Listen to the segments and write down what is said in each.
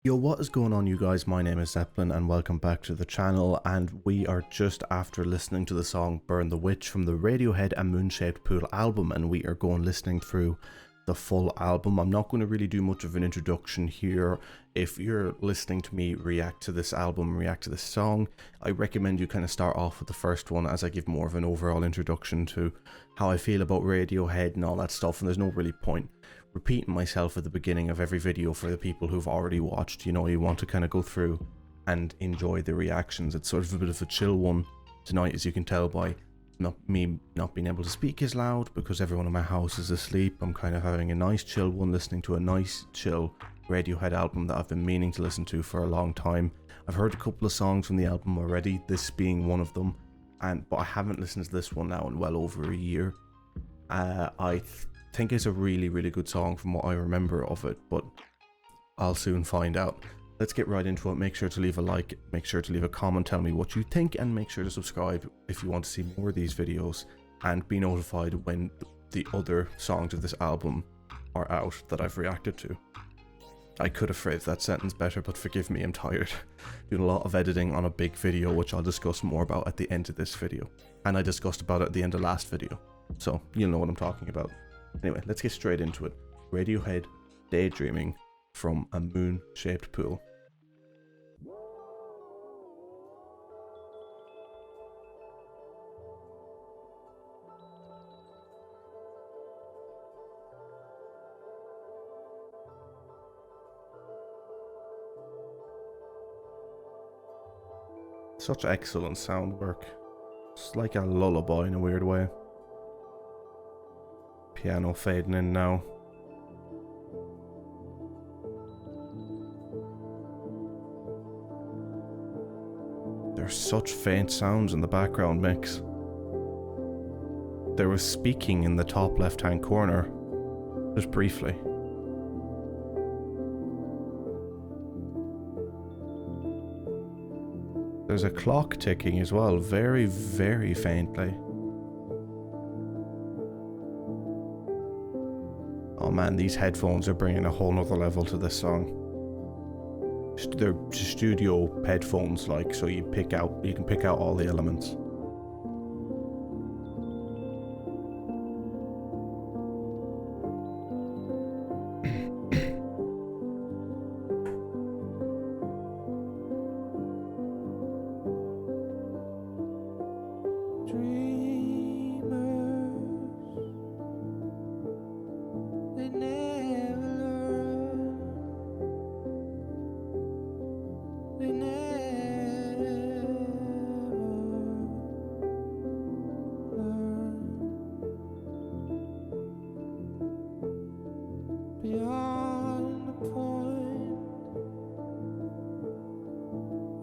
Yo, what is going on, you guys? My name is Zeppelin and welcome back to the channel, and we are just after listening to the song Burn the Witch from the Radiohead and Moon-Shaped Pool album, and we are going listening through the full album. I'm not going to really do much of an introduction here. If you're listening to me react to this album, react to this song, I recommend you kind of start off with the first one, as I give more of an overall introduction to how I feel about Radiohead and all that stuff, and there's no really point repeating myself at the beginning of every video for the people who've already watched. You know, you want to kind of go through and enjoy the reactions. It's sort of a bit of a chill one tonight, as you can tell by not being able to speak as loud because everyone in my house is asleep. I'm kind of having a nice chill one, listening to a nice chill Radiohead album that I've been meaning to listen to for a long time. I've heard a couple of songs from the album already, this being one of them, but I haven't listened to this one now in well over a year. I think it's a really good song from what I remember of it, but I'll soon find out. Let's get right into it. Make sure to leave a like, make sure to leave a comment, tell me what you think, and make sure to subscribe if you want to see more of these videos and be notified when the other songs of this album are out that I've reacted to. I could have phrased that sentence better, but forgive me, I'm tired. Doing a lot of editing on a big video, which I'll discuss more about at the end of this video. And I discussed about it at the end of last video, so you'll know what I'm talking about. Anyway, let's get straight into it. Radiohead, Daydreaming from a Moon-Shaped Pool. Such excellent sound work. It's like a lullaby in a weird way. Piano fading in now. There's such faint sounds in the background mix. There was speaking in the top left hand corner, just briefly. There's a clock ticking as well, very faintly. Oh man, these headphones are bringing a whole nother level to this song. They're studio headphones, like, so you can pick out all the elements. Beyond the point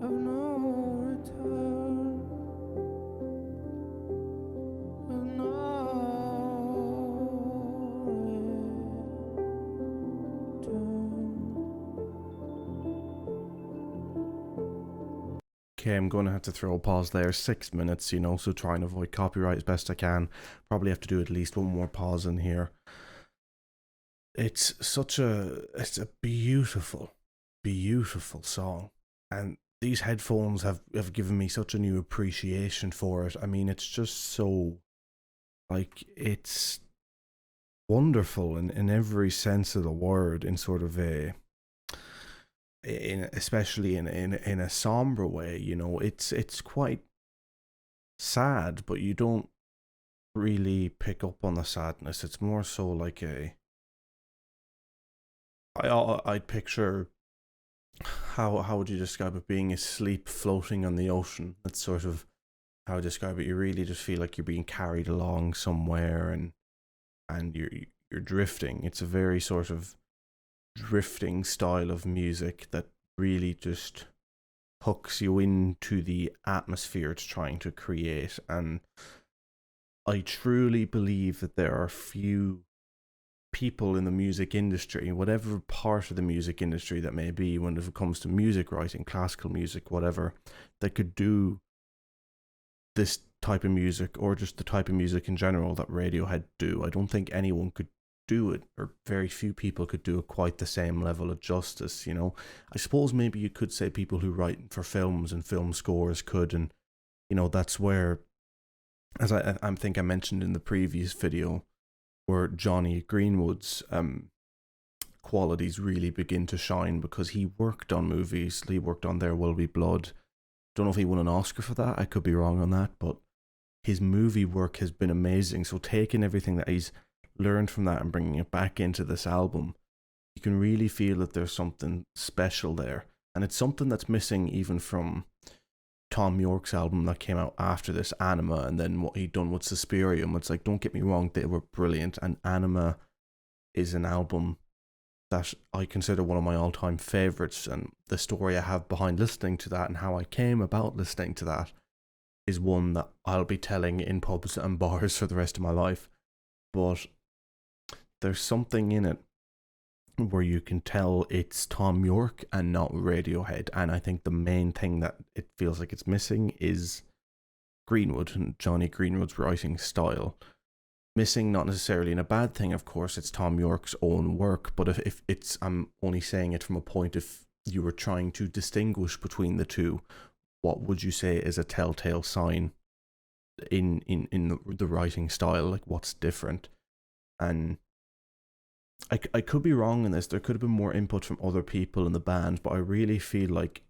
of no return, of no return. Okay, I'm going to have to throw a pause there. 6 minutes, you know, so try and avoid copyright as best I can. Probably have to do at least one more pause in here. It's a beautiful song, and these headphones have given me such a new appreciation for it. I mean, it's just so, like, it's wonderful in every sense of the word, in sort of especially in a somber way. You know, it's quite sad, but you don't really pick up on the sadness. It's more so like I'd picture, how would you describe it, being asleep floating on the ocean. That's sort of how I describe it. You really just feel like you're being carried along somewhere, and you're drifting. It's a very sort of drifting style of music that really just hooks you into the atmosphere it's trying to create. And I truly believe that there are few people in the music industry, whatever part of the music industry that may be, when it comes to music writing, classical music, whatever, that could do this type of music, or just the type of music in general that Radiohead do. I don't think anyone could do it, or very few people could do it quite the same level of justice, you know. I suppose maybe you could say people who write for films and film scores could, and you know, that's where, as I think I mentioned in the previous video, where Johnny Greenwood's qualities really begin to shine, because he worked on movies. He worked on There Will Be Blood. Don't know if he won an Oscar for that. I could be wrong on that, but his movie work has been amazing. So taking everything that he's learned from that and bringing it back into this album, you can really feel that there's something special there. And it's something that's missing even from Tom York's album that came out after this, Anima, and then what he'd done with Suspirium. It's like, don't get me wrong, they were brilliant, and Anima is an album that I consider one of my all-time favourites, and the story I have behind listening to that and how I came about listening to that is one that I'll be telling in pubs and bars for the rest of my life. But there's something in it where you can tell it's Tom York and not Radiohead, and I think the main thing that it feels like it's missing is Greenwood and Johnny Greenwood's writing style. Missing, not necessarily in a bad thing, of course, it's Tom York's own work, but if it's, I'm only saying it from a point, if you were trying to distinguish between the two, what would you say is a telltale sign in the writing style? Like, what's different? And I could be wrong in this. There could have been more input from other people in the band, but I really feel like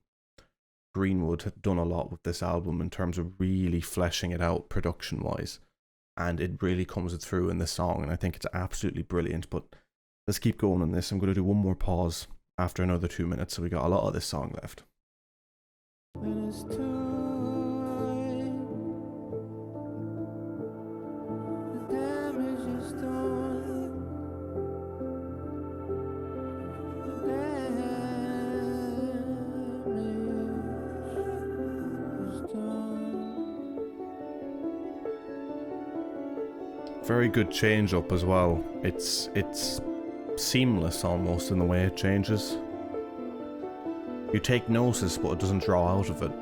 Greenwood had done a lot with this album in terms of really fleshing it out production-wise. And it really comes through in the song, and I think it's absolutely brilliant. But let's keep going on this. I'm going to do one more pause after another 2 minutes, so we got a lot of this song left. When it's too late, the damage is done. The damage is done. Very good change up as well. It's seamless almost in the way it changes. You take notice, but it doesn't draw out of it.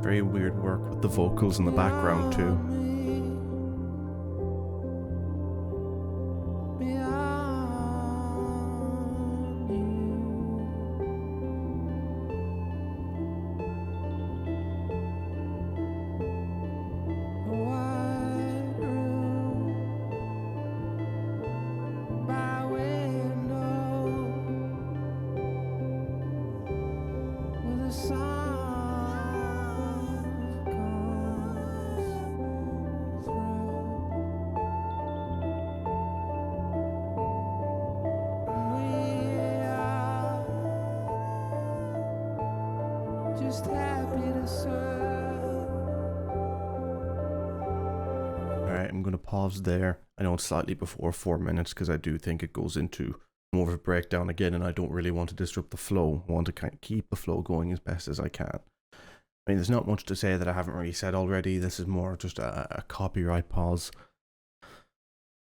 Very weird work with the vocals in the background too. Alright, I'm going to pause there. I know it's slightly before 4 minutes because I do think it goes into more of a breakdown again, and I don't really want to disrupt the flow. I want to kind of keep the flow going as best as I can. I mean, there's not much to say that I haven't really said already. This is more just a copyright pause.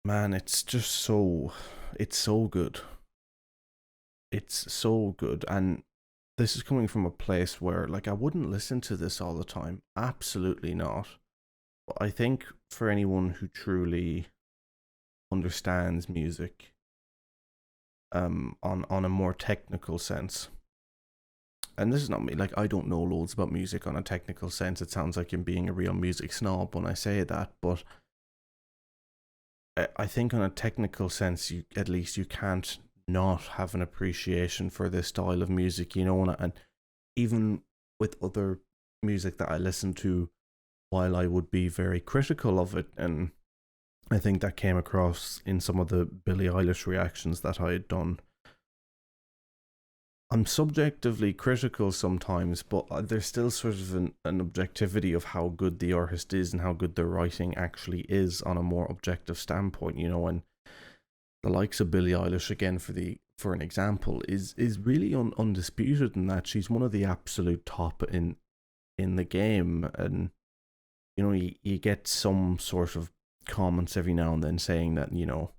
Man, it's just so... it's so good. It's so good, and this is coming from a place where, like, I wouldn't listen to this all the time. Absolutely not. But I think for anyone who truly understands music, on a more technical sense, and this is not me, like, I don't know loads about music on a technical sense. It sounds like I'm being a real music snob when I say that, but I think on a technical sense, you at least you can't not have an appreciation for this style of music, you know. And even with other music that I listen to, while I would be very critical of it, and I think that came across in some of the Billie Eilish reactions that I had done, I'm subjectively critical sometimes, but there's still sort of an objectivity of how good the artist is and how good their writing actually is on a more objective standpoint, you know. And the likes of Billie Eilish, again for an example, is really undisputed in that she's one of the absolute top in the game. And you know, you get some sort of comments every now and then saying that, you know,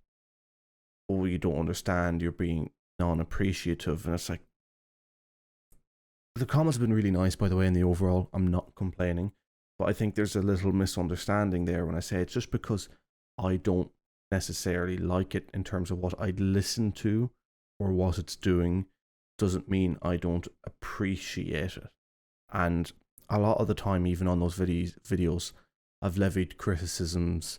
oh, you don't understand, you're being non-appreciative. And it's like, the comments have been really nice, by the way, in the overall. I'm not complaining. But I think there's a little misunderstanding there when I say it's just because I don't necessarily like it in terms of what I'd listen to or what it's doing, doesn't mean I don't appreciate it. And a lot of the time, even on those videos, I've levied criticisms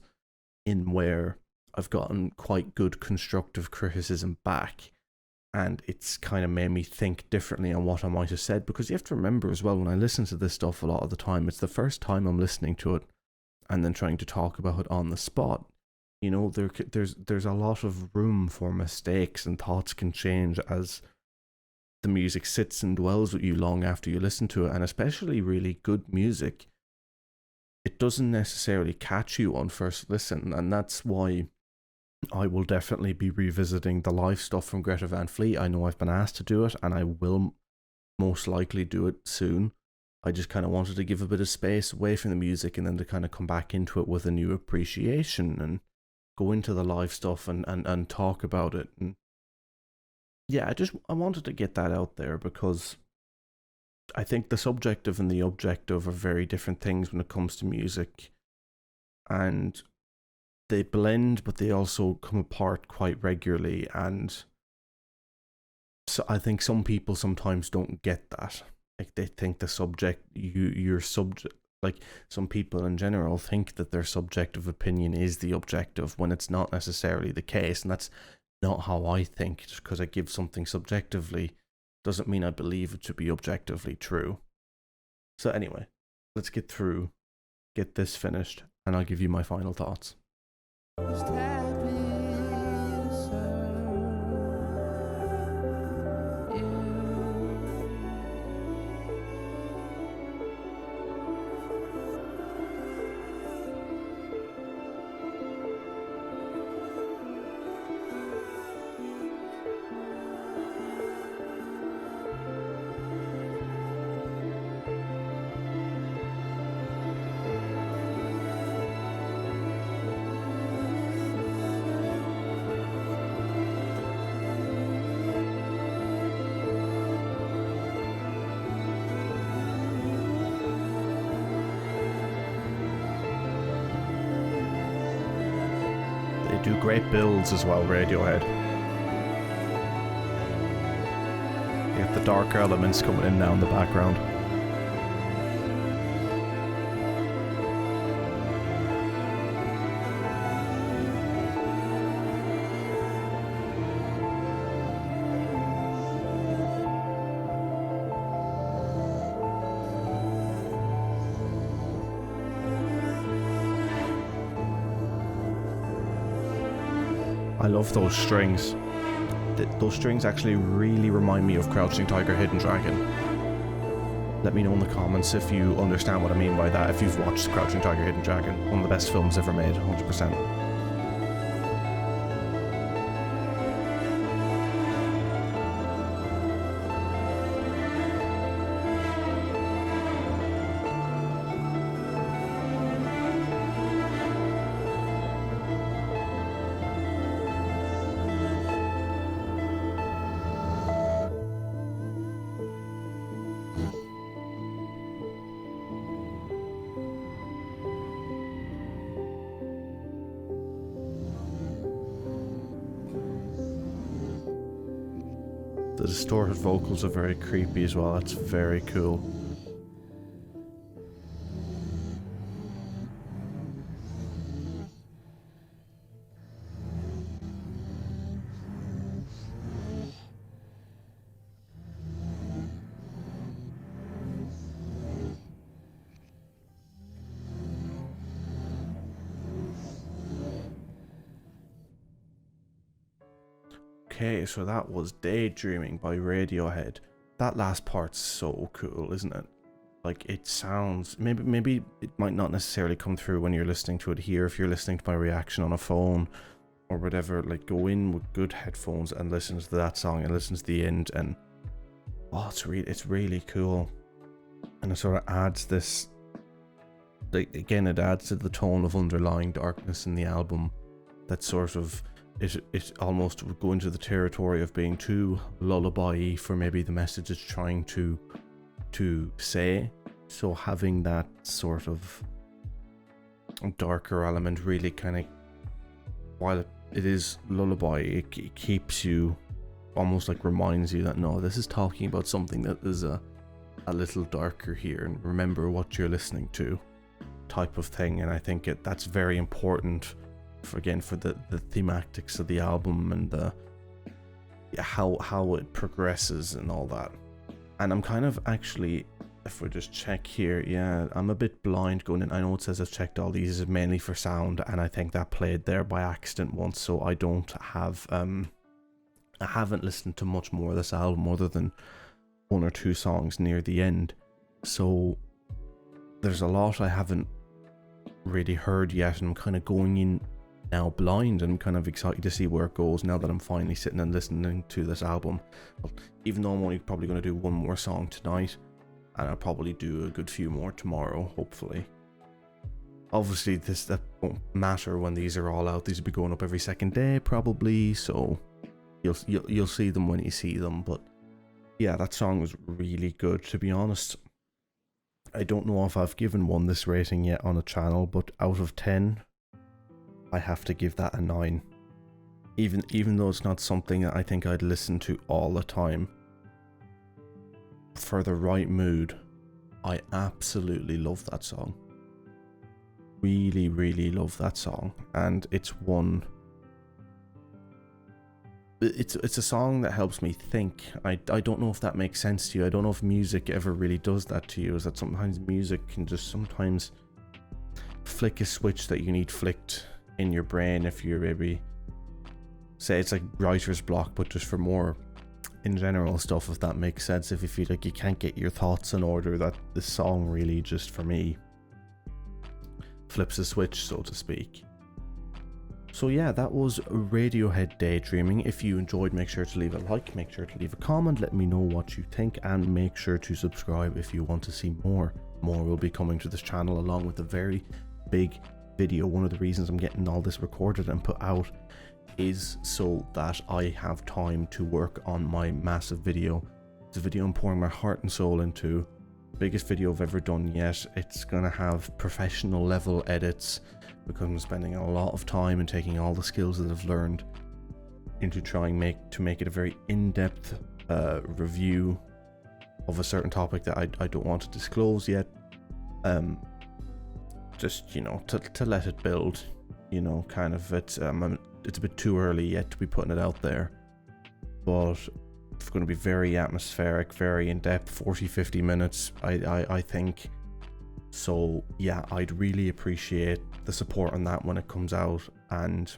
in where I've gotten quite good constructive criticism back, and it's kind of made me think differently on what I might have said. Because you have to remember as well, when I listen to this stuff a lot of the time, it's the first time I'm listening to it and then trying to talk about it on the spot. You know, there's a lot of room for mistakes, and thoughts can change as the music sits and dwells with you long after you listen to it. And especially really good music, it doesn't necessarily catch you on first listen. And that's why I will definitely be revisiting the live stuff from Greta Van Fleet. I know I've been asked to do it, and I will most likely do it soon. I just kind of wanted to give a bit of space away from the music, and then to kind of come back into it with a new appreciation and go into the live stuff and talk about it. And yeah, I wanted to get that out there, because I think the subjective and the objective are very different things when it comes to music, and they blend, but they also come apart quite regularly. And so I think some people sometimes don't get that. Like, they think the subject, your subject, like some people in general think that their subjective opinion is the objective, when it's not necessarily the case. And that's not how I think. Just because I give something subjectively doesn't mean I believe it to be objectively true. So anyway, let's get this finished, and I'll give you my final thoughts. Do great builds as well, Radiohead. You have the darker elements coming in now in the background. I love those strings. Those strings actually really remind me of Crouching Tiger, Hidden Dragon. Let me know in the comments if you understand what I mean by that, if you've watched Crouching Tiger, Hidden Dragon. One of the best films ever made, 100%. The distorted vocals are very creepy as well. That's very cool. Okay, so that was Daydreaming by Radiohead. That last part's so cool, isn't it? Like, it sounds, maybe it might not necessarily come through when you're listening to it here, if you're listening to my reaction on a phone, or whatever, like go in with good headphones and listen to that song and listen to the end, and oh, it's really cool. And it sort of adds this, like, again, it adds to the tone of underlying darkness in the album that sort of it almost would go into the territory of being too lullaby-y for maybe the message it's trying to say. So having that sort of darker element really kind of, while it is lullaby, it keeps you, almost like reminds you that no, this is talking about something that is a little darker here, and remember what you're listening to, type of thing. And I think that's very important for the thematics of the album and the how it progresses and all that. And I'm kind of actually, if we just check here, yeah, I'm a bit blind going in. I know it says I've checked all these is mainly for sound, and I think that played there by accident once, so I don't have I haven't listened to much more of this album other than 1 or 2 songs near the end. So there's a lot I haven't really heard yet, and I'm kind of going in now blind, and I'm kind of excited to see where it goes now that I'm finally sitting and listening to this album. Well, even though I'm only probably going to do 1 more song tonight, and I'll probably do a good few more tomorrow, hopefully. Obviously that won't matter when these are all out. These will be going up every second day probably, so you'll see them when you see them. But yeah, that song was really good, to be honest. I don't know if I've given one this rating yet on a channel, but out of 10 I have to give that a 9. Even though it's not something that I think I'd listen to all the time. For the right mood, I absolutely love that song. Really, really love that song. And it's a song that helps me think. I don't know if that makes sense to you. I don't know if music ever really does that to you. Is that sometimes music can just sometimes flick a switch that you need flicked in your brain, if you're maybe, say it's like writer's block, but just for more in general stuff, if that makes sense. If you feel like you can't get your thoughts in order, that this song really just, for me, flips a switch, so to speak. So yeah, that was Radiohead Daydreaming. If you enjoyed, make sure to leave a like, make sure to leave a comment, let me know what you think, and make sure to subscribe if you want to see more. More will be coming to this channel, along with a very big video. One of the reasons I'm getting all this recorded and put out is so that I have time to work on my massive video. It's a video I'm pouring my heart and soul into. Biggest video I've ever done yet. It's gonna have professional level edits because I'm spending a lot of time and taking all the skills that I've learned into trying to make it a very in-depth review of a certain topic that I don't want to disclose yet. Just, you know, to let it build, you know, kind of. It's a bit too early yet to be putting it out there, but it's going to be very atmospheric, very in-depth, 40-50 minutes, I think. So yeah, I'd really appreciate the support on that when it comes out, and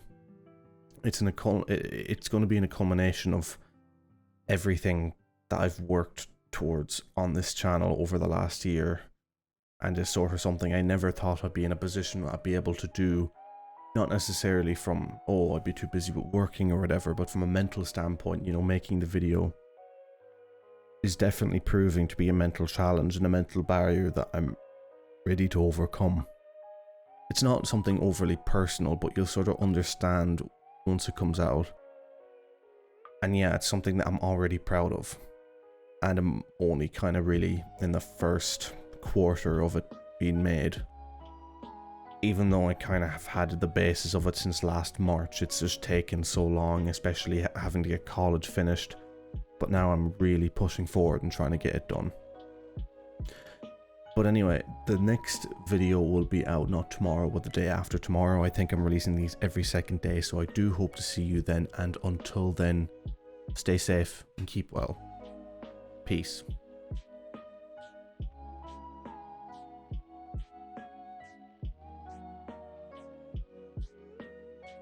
it's going to be in a culmination of everything that I've worked towards on this channel over the last year, and it's sort of something I never thought I'd be in a position where I'd be able to do. Not necessarily from, oh, I'd be too busy with working or whatever, but from a mental standpoint, you know, making the video is definitely proving to be a mental challenge and a mental barrier that I'm ready to overcome. It's not something overly personal, but you'll sort of understand once it comes out. And yeah, it's something that I'm already proud of. And I'm only kind of really in the first quarter of it being made. Even though I kind of have had the basis of it since last March, it's just taken so long, especially having to get college finished. But now I'm really pushing forward and trying to get it done. But anyway, the next video will be out not tomorrow, but the day after tomorrow. I think I'm releasing these every second day, so I do hope to see you then. And until then, stay safe and keep well. Peace.